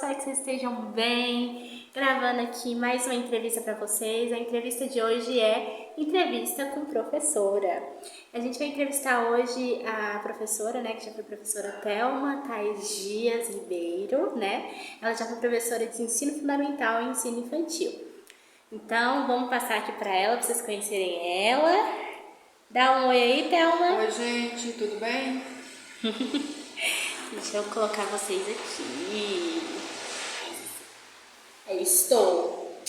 espero que vocês estejam bem. Gravando aqui mais uma entrevista para vocês. A entrevista de hoje é entrevista com professora. A gente vai entrevistar hoje a professora, né, que já foi professora Thelma Thaís Dias Ribeiro, né? Ela já foi professora de ensino fundamental e ensino infantil. Então, vamos passar aqui para ela, para vocês conhecerem ela. Dá um oi aí, Thelma. Oi, gente, tudo bem? Deixa eu colocar vocês aqui. Aí estou.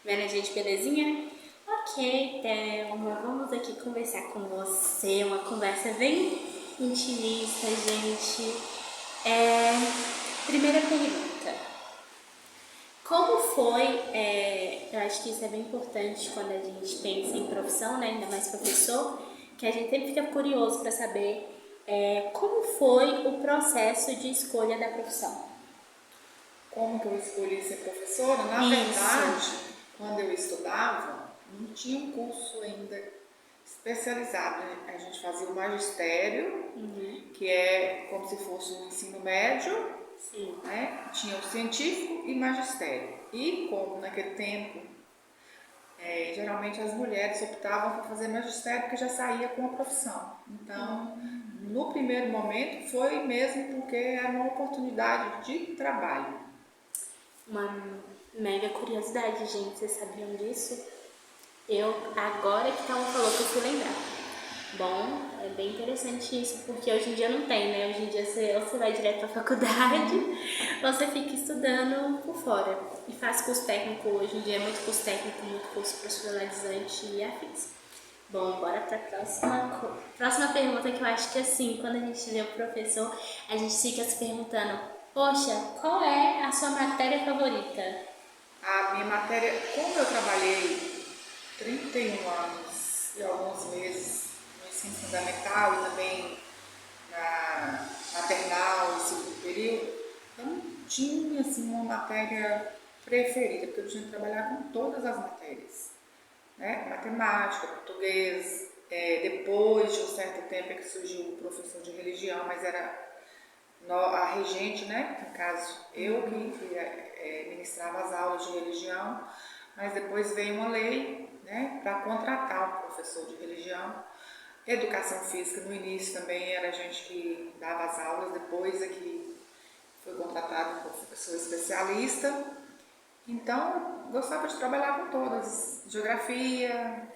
Vendo a gente, belezinha? Ok, Thelma, vamos aqui conversar com você. Uma conversa bem intimista, gente. Primeira pergunta. Como foi, eu acho que isso é bem importante quando a gente pensa em profissão, né, ainda mais professor, que a gente sempre fica curioso para saber como foi o processo de escolha da profissão. Como que eu escolhi ser professora? Na Isso. verdade, quando eu estudava, não tinha um curso ainda especializado, né? A gente fazia o magistério, que é como se fosse um ensino médio, Sim. né? Tinha o científico e magistério. E como naquele tempo, geralmente as mulheres optavam por fazer magistério porque já saía com a profissão. Então, no primeiro momento, foi mesmo porque era uma oportunidade de trabalho. Uma mega curiosidade, gente, vocês sabiam disso? Agora que Thelma falou que eu fui lembrar. Bom, é bem interessante isso, porque hoje em dia não tem, né? Hoje em dia você vai direto pra faculdade, ou você fica estudando por fora. E faz curso técnico, hoje em dia é muito curso técnico, muito curso profissionalizante e afins. Bom, bora pra próxima pergunta, que eu acho que assim, quando a gente vê o professor, a gente fica se perguntando, poxa, qual é a sua matéria favorita? A minha matéria, como eu trabalhei 31 anos e alguns meses no ensino fundamental e também na maternal e segundo período, eu não tinha assim, uma matéria preferida, porque eu tinha que trabalhar com todas as matérias, né? Matemática, português, depois de um certo tempo é que surgiu o professor de religião, mas era a regente, né? No caso, eu que ministrava as aulas de religião, mas depois veio uma lei, né, para contratar um professor de religião. Educação física, no início também era a gente que dava as aulas, depois é que foi contratado um professor especialista. Então, gostava de trabalhar com todas, geografia,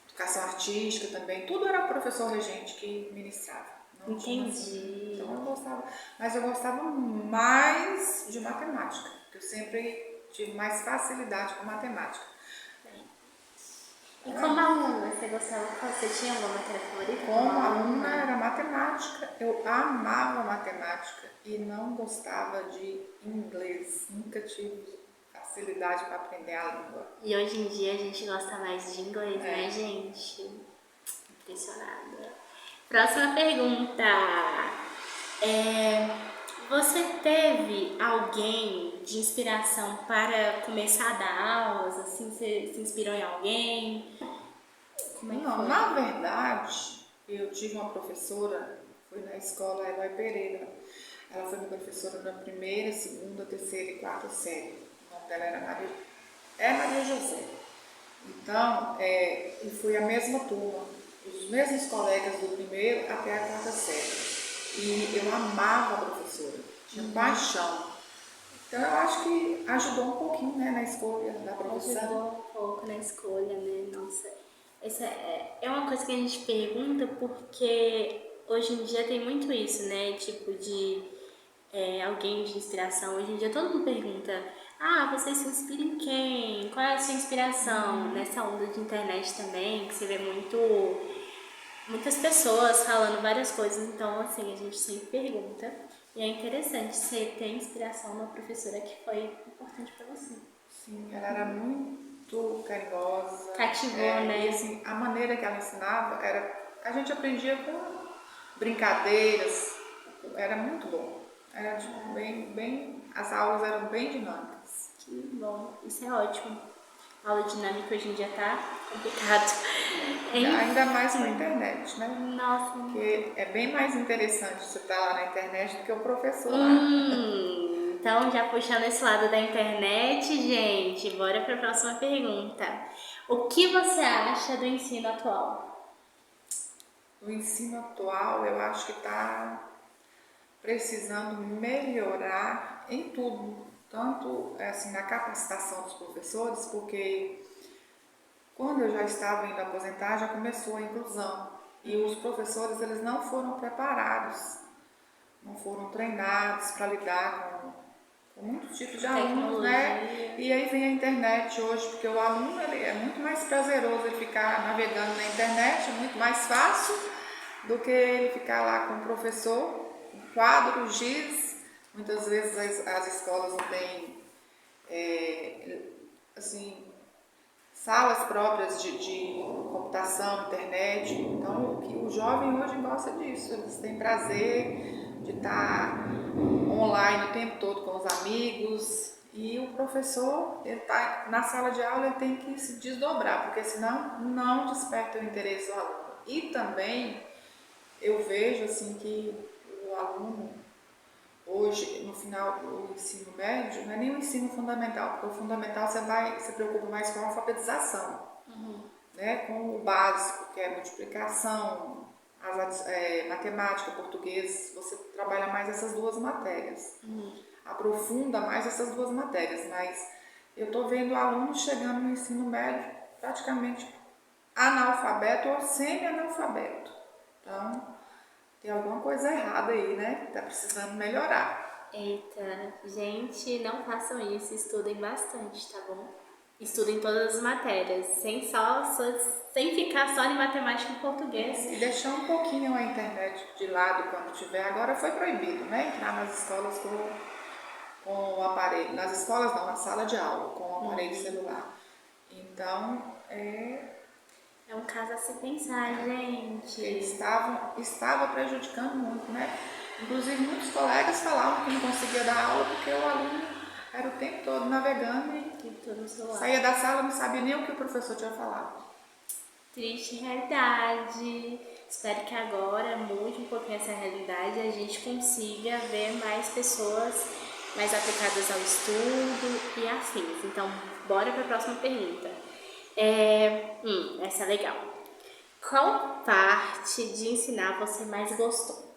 educação artística também, tudo era o professor regente que ministrava. Não Entendi. tinha, então eu gostava, mas eu gostava mais de matemática, porque eu sempre tive mais facilidade com matemática. E como aluna, você tinha alguma matéria favorita? Como aluna era matemática, eu amava matemática e não gostava de inglês, nunca tive facilidade para aprender a língua. E hoje em dia a gente gosta mais de inglês, né, gente? Impressionada. Próxima pergunta. Você teve alguém de inspiração para começar a dar aulas? Assim, você se inspirou em alguém? Como é que Não, foi? na verdade, eu tive uma professora, foi na escola Eloy Pereira. Ela foi minha professora na primeira, segunda, terceira e quarta série. O nome dela era Maria José. Então, e foi a mesma turma, os mesmos colegas do primeiro até a quarta série. E eu amava a professora, tinha paixão. Então, eu acho que ajudou um pouquinho, né, na escolha da profissão. Ajudou um pouco na escolha, né? Nossa, essa é uma coisa que a gente pergunta porque hoje em dia tem muito isso, né? Tipo de alguém de inspiração. Hoje em dia todo mundo pergunta, você se inspira em quem? Qual é a sua inspiração? Nessa onda de internet também, que você vê muitas pessoas falando várias coisas, então assim, a gente sempre pergunta. E é interessante você ter inspiração numa professora que foi importante para você. Sim, ela era muito carinhosa. Cativou, né? E assim, a maneira que ela ensinava a gente aprendia com brincadeiras, era muito bom. Era tipo, as aulas eram bem dinâmicas. Que bom, isso é ótimo. aula dinâmica hoje em dia tá complicado. Ainda mais com a internet, né? Nossa. Porque é bem mais interessante você estar lá na internet do que o professor lá. Então, já puxando esse lado da internet, gente, bora para a próxima pergunta. O que você acha do ensino atual? O ensino atual, eu acho que está precisando melhorar em tudo, tanto assim na capacitação dos professores, porque quando eu já estava indo aposentar, já começou a inclusão e os professores eles não foram preparados, não foram treinados para lidar com muitos tipos de alunos, né? E aí vem a internet hoje, porque o aluno ele é muito mais prazeroso ele ficar navegando na internet, é muito mais fácil do que ele ficar lá com o professor, um quadro, giz. Muitas vezes as escolas não têm assim, salas próprias de computação, internet. Então, o jovem hoje gosta disso, eles têm prazer de estar online o tempo todo com os amigos. E o professor, ele tá na sala de aula, ele tem que se desdobrar, porque senão não desperta o interesse do aluno. E também eu vejo assim que o aluno hoje, no final do ensino médio, não é nem o ensino fundamental, porque o fundamental você se preocupa mais com a alfabetização, né? Com o básico, que é multiplicação, matemática, português, você trabalha mais essas duas matérias, aprofunda mais essas duas matérias, mas eu estou vendo alunos chegando no ensino médio praticamente analfabeto ou semi-analfabeto. Então, tem alguma coisa errada aí, né? Que tá precisando melhorar. Eita, gente, não façam isso, estudem bastante, tá bom? Estudem todas as matérias, sem ficar só em matemática e português. E deixar um pouquinho a internet de lado quando tiver. Agora foi proibido, né? Entrar nas escolas com o aparelho. Nas escolas não, na sala de aula, com o aparelho celular. Então, É um caso a se pensar, gente. eles estava prejudicando muito, né? Inclusive, muitos colegas falavam que não conseguia dar aula porque o aluno era o tempo todo navegando e saía da sala e não sabia nem o que o professor tinha falado. Triste realidade. Espero que agora mude um pouquinho essa realidade e a gente consiga ver mais pessoas mais aplicadas ao estudo e afins. Então, bora para a próxima pergunta. Essa é legal. Qual parte de ensinar você mais gostou?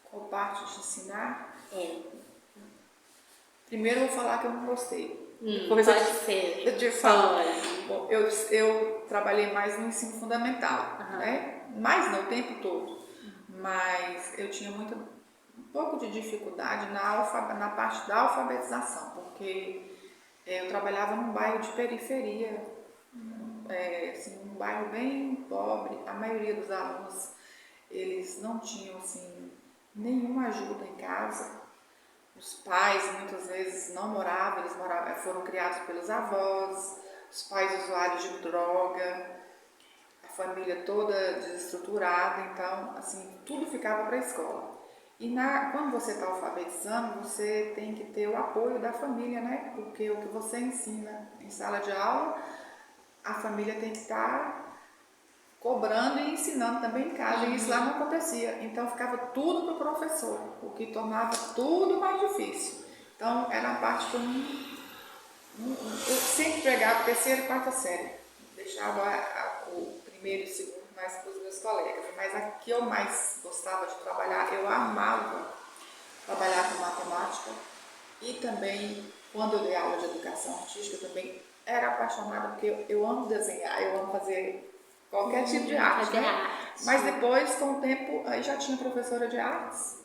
Qual parte de ensinar? Primeiro eu vou falar que eu não gostei. Pode ser. Eu te falo. Bom, eu trabalhei mais no ensino fundamental, né? Mais não, o tempo todo. Mas eu tinha um pouco de dificuldade na parte da alfabetização, porque eu trabalhava num bairro de periferia, assim, um bairro bem pobre. A maioria dos alunos, eles não tinham assim, nenhuma ajuda em casa. Os pais muitas vezes não moravam, foram criados pelos avós, os pais usuários de droga, a família toda desestruturada, então assim, tudo ficava para a escola. E quando você está alfabetizando, você tem que ter o apoio da família, né? Porque o que você ensina em sala de aula, a família tem que estar cobrando e ensinando também em casa, e isso lá não acontecia. Então ficava tudo para o professor, o que tornava tudo mais difícil. Então era a parte que eu sempre pegava terceira e quarta série, deixava o primeiro e o segundo mais para os meus colegas, mas a que eu mais gostava de trabalhar, eu amava trabalhar com matemática, e também quando eu dei aula de educação artística eu também era apaixonada, porque eu amo desenhar, eu amo fazer qualquer tipo de arte, né? Mas depois, com o tempo, aí já tinha professora de artes,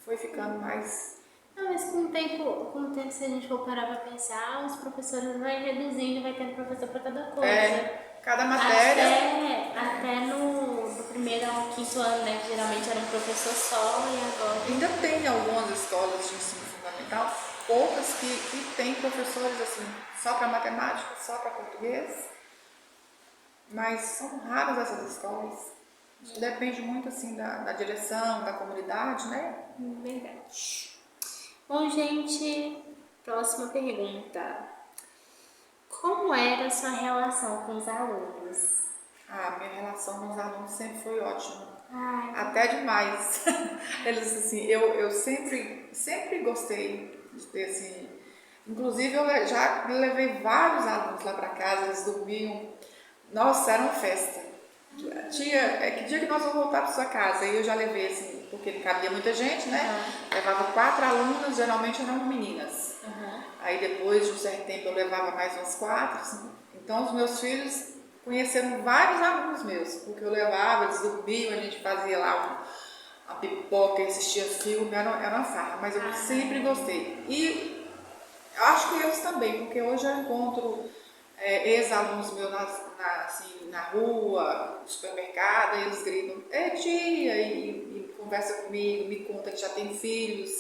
foi ficando mais... Não, mas com o tempo, se a gente for parar para pensar, os professores vai reduzindo, vai tendo professor para cada coisa. Cada matéria... Até no primeiro ao quinto ano, né? Que geralmente era um professor só, e agora... Ainda tem algumas escolas de ensino fundamental, poucas que tem professores assim, só para matemática, só para português, mas são raras essas escolas. Isso depende muito assim da direção, da comunidade, né? Verdade. Bom, gente, próxima pergunta. Como era a sua relação com os alunos? Minha relação com os alunos sempre foi ótima. Ai, Até demais. Eles, assim, eu sempre gostei de ter, assim... Inclusive, já levei vários alunos lá para casa, eles dormiam. Nossa, era uma festa. Tia, que dia que nós vamos voltar para sua casa? Aí eu já levei, assim, porque cabia muita gente, né? Levava 4 alunas, geralmente eram meninas. Aí depois de um certo tempo eu levava mais uns 4. Assim. Então os meus filhos conheceram vários alunos meus, porque eu levava, eles dormiam, a gente fazia lá uma pipoca, assistia filme, era uma farra, mas eu sempre gostei. E eu acho que eles também, porque hoje eu encontro ex-alunos meus assim, na rua, no supermercado, e eles gritam, tia, e conversa comigo, me conta que já tem filhos,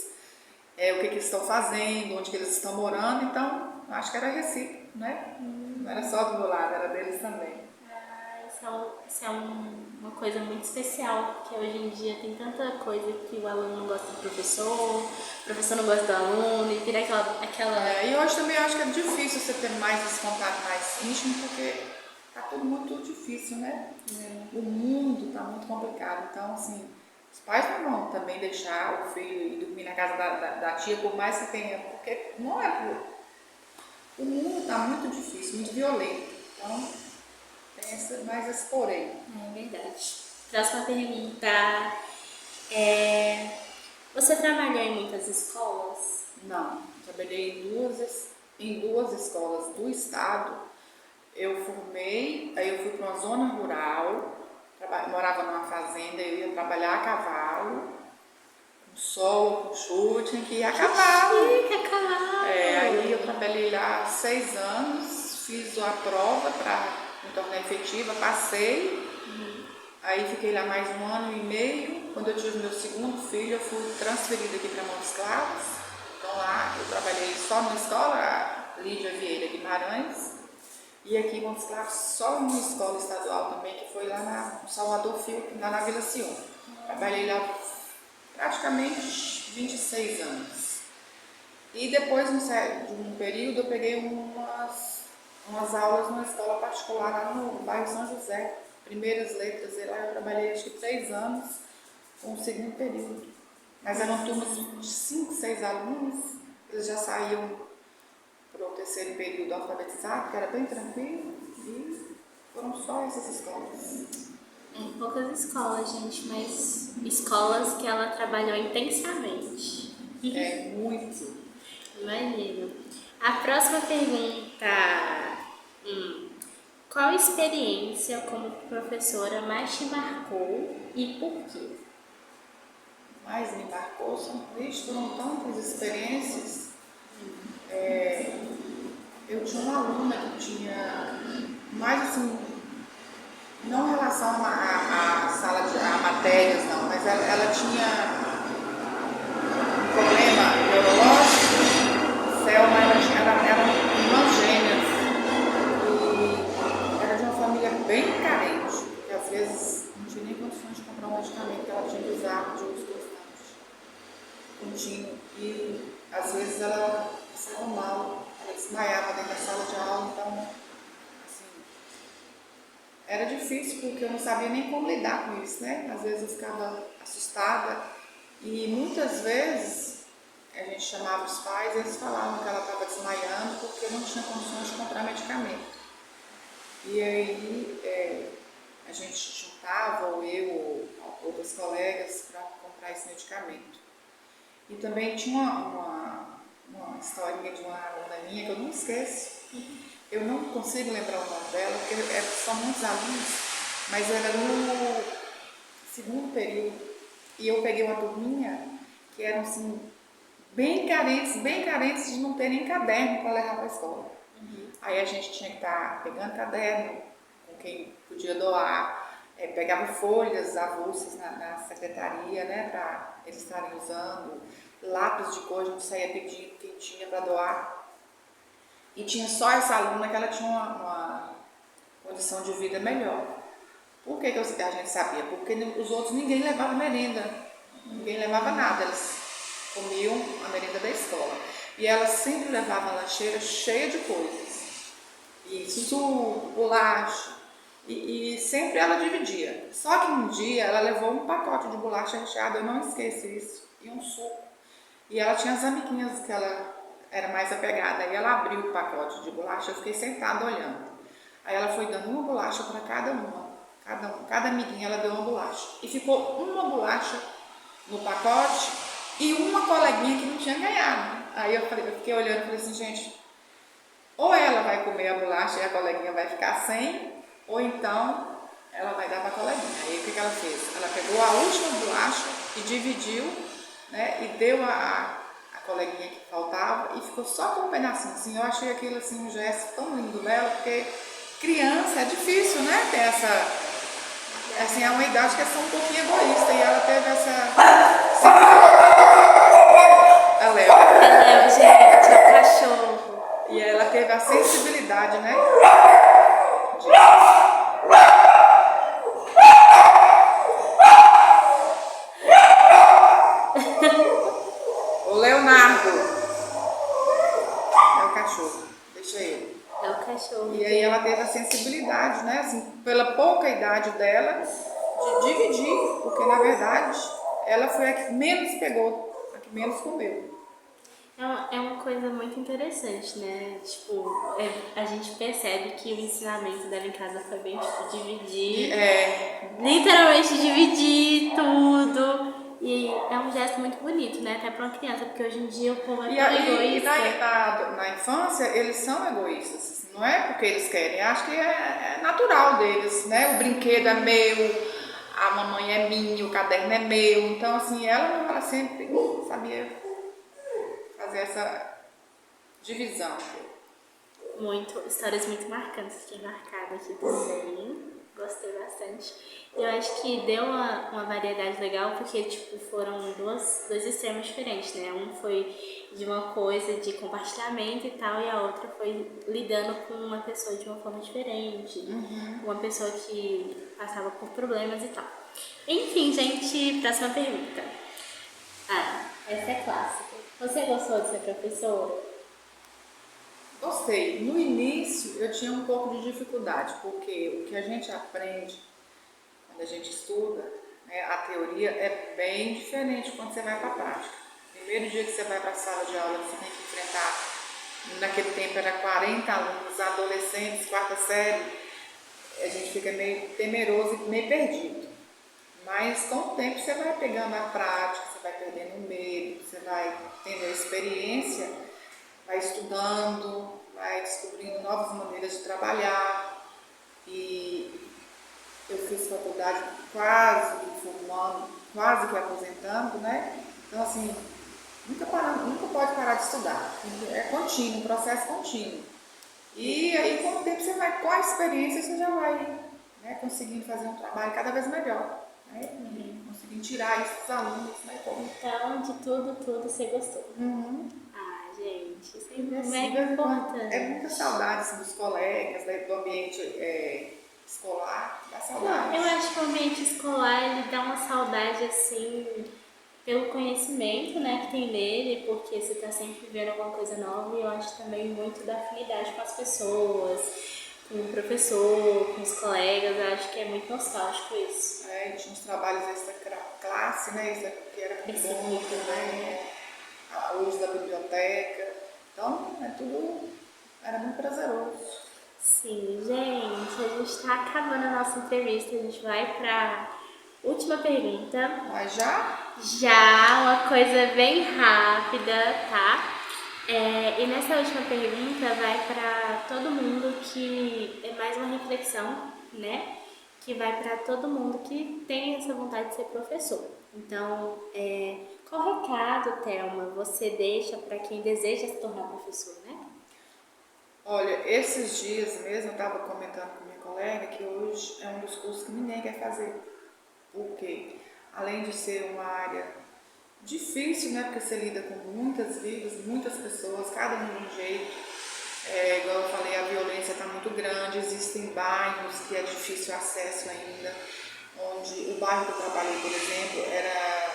o que eles estão fazendo, onde que eles estão morando, então acho que era recíproco, né? Não era só do meu lado, era deles também. Isso é uma coisa muito especial, porque hoje em dia tem tanta coisa que o aluno não gosta do professor, o professor não gosta do aluno, e vira aquela... E hoje também eu acho que é difícil você ter mais esse contato mais íntimo, porque tá tudo muito difícil, né? O mundo tá muito complicado, então assim, os pais não vão também deixar o filho ir dormir na casa da tia, por mais que tenha, porque não é por... O mundo tá muito difícil, muito violento, então tem mais esse porém. É verdade. Próxima pergunta. Você trabalhou em muitas escolas? Não, trabalhei em duas escolas do estado. Eu formei, aí eu fui para uma zona rural, morava numa fazenda, eu ia trabalhar a cavalo, com sol, com chuva, tinha que ir a cavalo. Que chique, a cavalo! Aí eu trabalhei lá 6 anos, fiz a prova para me tornar efetiva, passei. Aí fiquei lá mais 1 ano e meio. Quando eu tive meu segundo filho, eu fui transferida aqui para Montes Claros. Então lá eu trabalhei só numa escola, a Lídia Vieira Guimarães. E aqui em Montes Claros, só numa escola estadual também, que foi lá no Salvador Filho, lá na Vila Sion. Trabalhei lá praticamente 26 anos. E depois de um período eu peguei umas aulas numa escola particular lá no bairro São José. Primeiras letras, e lá eu trabalhei acho que 3 anos com o segundo período. Mas eram turmas de 5, 6 alunos, eles já saíam para o terceiro período alfabetizado, que era bem tranquilo, e foram só essas escolas. Poucas escolas, gente, mas escolas que ela trabalhou intensamente. Muito. Imagino. A próxima pergunta. Qual experiência como professora mais te marcou e por quê? Mais me marcou, foram tantas experiências. Eu tinha uma aluna que tinha mais assim, não em relação à sala a matérias não, mas ela tinha um problema neurológico, Selma, eram irmãs gêmeas e era de uma família bem carente, que às vezes não tinha nem condições de comprar um medicamento que ela tinha que usar de uso constante, contínuo, e às vezes ela passava mal, ela desmaiava dentro da sala de aula, então assim, era difícil porque eu não sabia nem como lidar com isso, né? Às vezes eu ficava assustada e muitas vezes a gente chamava os pais e eles falavam que ela estava desmaiando porque não tinha condições de comprar medicamento. E aí a gente juntava, ou eu ou outras colegas, para comprar esse medicamento. E também tinha uma historinha de uma aluna minha que eu não esqueço. Eu não consigo lembrar o nome dela, porque são muitos alunos, mas era no segundo período. E eu peguei uma turminha que eram assim, bem carentes de não ter nem caderno para levar para a escola. Aí a gente tinha que estar pegando caderno com quem podia doar, pegava folhas avulsas na secretaria, né, para eles estarem usando, lápis de cor, a gente saía pedindo quem tinha para doar. E tinha só essa aluna que ela tinha uma condição de vida melhor. Por que a gente sabia? Porque os outros ninguém levava merenda, ninguém levava nada, eles comiam a merenda da escola. E ela sempre levava a lancheira cheia de coisas. e suco, bolacha. E sempre ela dividia. Só que um dia ela levou um pacote de bolacha recheada, eu não esqueço isso, e um suco. E ela tinha as amiguinhas que ela era mais apegada. Aí ela abriu o pacote de bolacha, eu fiquei sentada olhando. Aí ela foi dando uma bolacha para cada uma. Cada amiguinha ela deu uma bolacha. E ficou uma bolacha no pacote e uma coleguinha que não tinha ganhado. Aí eu fiquei olhando e falei assim, gente, ou ela vai comer a bolacha e a coleguinha vai ficar sem, ou então ela vai dar para a coleguinha. Aí o que ela fez? Ela pegou a última bolacha e dividiu, né, e deu a coleguinha que faltava e ficou só com um pedacinho. Assim, eu achei aquilo assim, um gesto tão lindo dela, porque criança é difícil, né, ter essa... Assim, é uma idade que é só um pouquinho egoísta e ela teve essa... A Léo. É Léo, gente, é o cachorro. E ela teve a sensibilidade, né? O Leonardo é o cachorro, deixa ele. É o cachorro. E aí ela teve a sensibilidade, né? Assim, pela pouca idade dela, de dividir, porque na verdade ela foi a que menos pegou, a que menos comeu. É uma coisa muito interessante, né? Tipo, a gente percebe que o ensinamento dela em casa foi bem, tipo, dividir. Literalmente dividir tudo. E é um gesto muito bonito, né? Até pra uma criança, porque hoje em dia o povo é tão egoísta. E na infância eles são egoístas, não é porque eles querem, acho que é natural deles, né? O brinquedo é meu, a mamãe é minha, o caderno é meu. Então, assim, ela sempre sabia fazer essa divisão. Histórias muito marcantes que marcado aqui também. Gostei bastante. Eu acho que deu uma variedade legal, porque tipo, foram dois extremos diferentes, né? Um foi de uma coisa de compartilhamento e tal, e a outra foi lidando com uma pessoa de uma forma diferente. Uma pessoa que passava por problemas e tal. Enfim, gente, próxima pergunta. Essa é clássica. Você gostou de ser professora? Gostei. No início eu tinha um pouco de dificuldade, porque o que a gente aprende quando a gente estuda, né, a teoria é bem diferente quando você vai para a prática. Primeiro dia que você vai para a sala de aula, você tem que enfrentar, naquele tempo era 40 alunos, adolescentes, quarta série, a gente fica meio temeroso e meio perdido. Mas com o tempo você vai pegando a prática, você vai perdendo o medo, você vai tendo a experiência, vai estudando, vai descobrindo novas maneiras de trabalhar. E eu fiz faculdade quase que formando, quase que aposentando, né? Então, assim, nunca pode parar de estudar. É contínuo, um processo contínuo. E aí, com o tempo, você vai, com a experiência, você já vai, né, conseguindo fazer um trabalho cada vez melhor. Né? Conseguindo tirar isso dos alunos, né? Então, de tudo você gostou. Gente, isso é mega importante. É muita saudade assim, dos colegas, né, do ambiente escolar, dá saudade. Eu acho que o ambiente escolar, ele dá uma saudade, assim, pelo conhecimento, né, que tem nele, porque você está sempre vendo alguma coisa nova, e eu acho também muito da afinidade com as pessoas, com o professor, com os colegas. Eu acho que é muito nostálgico isso. E tinha uns trabalhos extra classe, né, que era muito bom também, o uso da biblioteca. Então, era muito prazeroso. Sim, gente, a gente está acabando a nossa entrevista, a gente vai para última pergunta. Mas já? Já, uma coisa bem rápida, tá? E nessa última pergunta vai para todo mundo, que é mais uma reflexão, né? Que vai para todo mundo que tem essa vontade de ser professor. Então, qual recado, Thelma, você deixa para quem deseja se tornar professor, né? Olha, esses dias mesmo eu estava comentando com minha colega que hoje é um dos cursos que ninguém quer fazer. Por quê? Além de ser uma área difícil, né? Porque você lida com muitas vidas, muitas pessoas, cada um de um jeito. Igual eu falei, a violência está muito grande, existem bairros que é difícil acesso ainda, onde o bairro que eu trabalhei, por exemplo, era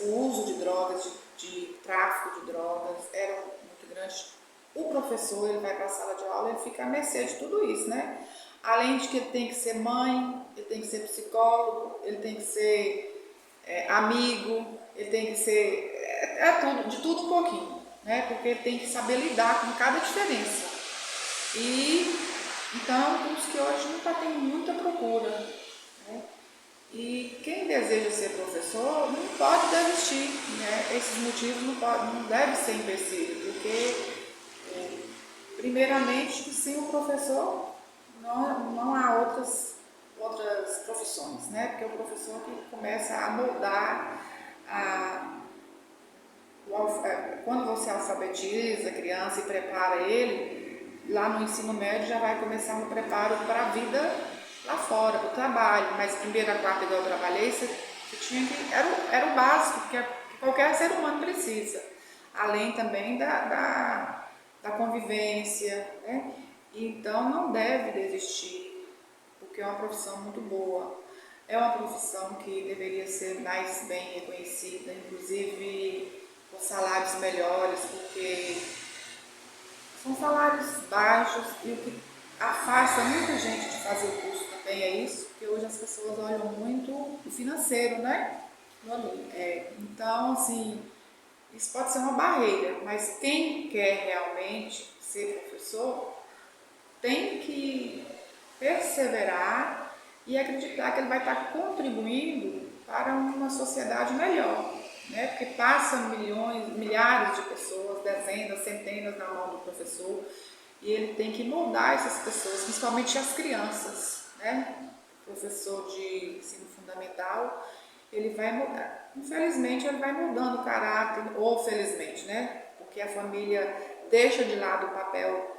o uso de drogas, de tráfico de drogas, era muito grande. o professor, ele vai para a sala de aula, ele fica à mercê de tudo isso, né? Além de que ele tem que ser mãe, ele tem que ser psicólogo, ele tem que ser amigo, ele tem que ser tudo, de tudo um pouquinho, né? Porque ele tem que saber lidar com cada diferença. E então, por isso que hoje nunca tem muita procura, né? E quem deseja ser professor não pode desistir, né? Esses motivos não devem ser empecilho, porque primeiramente, sem o professor não há outras profissões, né? Porque é o professor que começa a moldar quando você alfabetiza a criança e prepara ele, lá no ensino médio já vai começar um preparo para a vida lá fora, para o trabalho. Mas primeira a quarta, igual eu trabalhei, você tinha que. Era o básico que qualquer ser humano precisa. Além também da convivência, né? Então não deve desistir, porque é uma profissão muito boa. É uma profissão que deveria ser mais bem reconhecida, inclusive com salários melhores, porque são salários baixos e o que afasta muita gente de fazer o curso também é isso, porque hoje as pessoas olham muito o financeiro, né? Então, assim, isso pode ser uma barreira, mas quem quer realmente ser professor tem que perseverar e acreditar que ele vai estar contribuindo para uma sociedade melhor, né? Porque passam milhares de pessoas, dezenas, centenas na mão do professor, e ele tem que moldar essas pessoas, principalmente as crianças, né? O professor de ensino fundamental, ele vai mudar. Infelizmente, ele vai mudando o caráter, ou felizmente, né? Porque a família deixa de lado o papel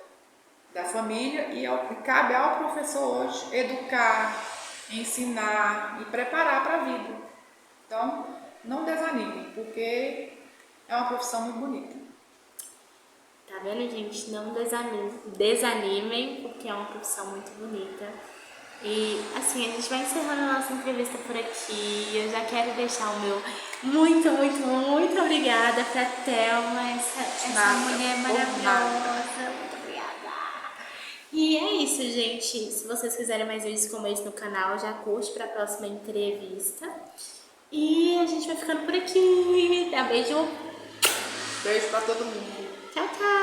da família e cabe ao professor hoje educar, ensinar e preparar para a vida. Então, não desanimem, porque é uma profissão muito bonita. Tá vendo, gente? Não desanimem, porque é uma profissão muito bonita. E assim, a gente vai encerrando a nossa entrevista por aqui. Eu já quero deixar o meu muito obrigada pra Thelma, essa mulher maravilhosa. Muito obrigada. E é isso, gente. Se vocês quiserem mais vídeos como esse no canal, já curte pra próxima entrevista. E a gente vai ficando por aqui. Dá beijo. Beijo pra todo mundo. Tchau, tchau.